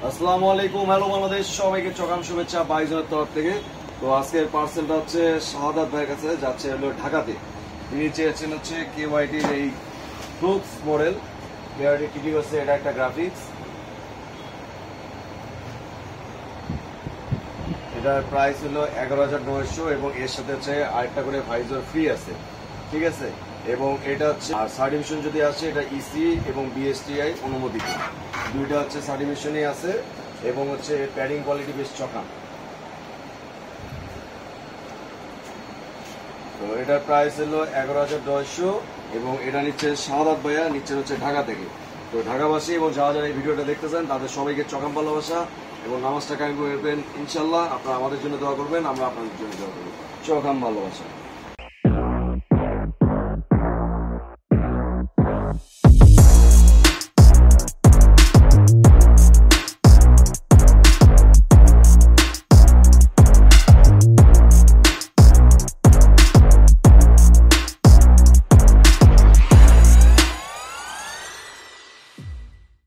আসসালামু আলাইকুম, হ্যালো বাংলাদেশ, সবাইকে চকাম শুভেচ্ছা বাইজনের তরফ থেকে। তো আজকের পার্সেলটা হচ্ছে শাহাদাত ভাইয়ের কাছে যাচ্ছে হলো ঢাকাতে। তিনি চেয়েছেন হচ্ছে কেওয়াইটির এই ফ্লুক্স মডেল। কেওয়াইটি টিটি হচ্ছে এটা একটা গ্রাফিক্স, এটার প্রাইস হলো 11,900 এবং এর সাথে হচ্ছে আরেকটা করে ভাইজর ফ্রি আছে, ঠিক আছে। এবং এটা হচ্ছে সার্টিফিকেশন যদি আছে এটা ইসি এবং বিএসটিআই অনুমোদিত, দুইটা হচ্ছে সার্টিফিকেশনই আছে এবং হচ্ছে প্যাডিং কোয়ালিটি বেশ চকাম। তো এটার প্রাইস হলো 11,900 এবং এটা নিচ্ছে শাহাদাত ভাইয়া, নিচ্ছে হচ্ছে ঢাকা থেকে। তো ঢাকাবাসী এবং যারা যারা এই ভিডিওটা দেখতে চান তাদের সবাইকে চকাম ভালোবাসা এবং নামাজটা কায়েম করবেন ইনশাল্লাহ। আপনারা আমাদের জন্য দোয়া করবেন, আমরা আপনাদের জন্য দোয়া করবো। চকাম ভালোবাসা।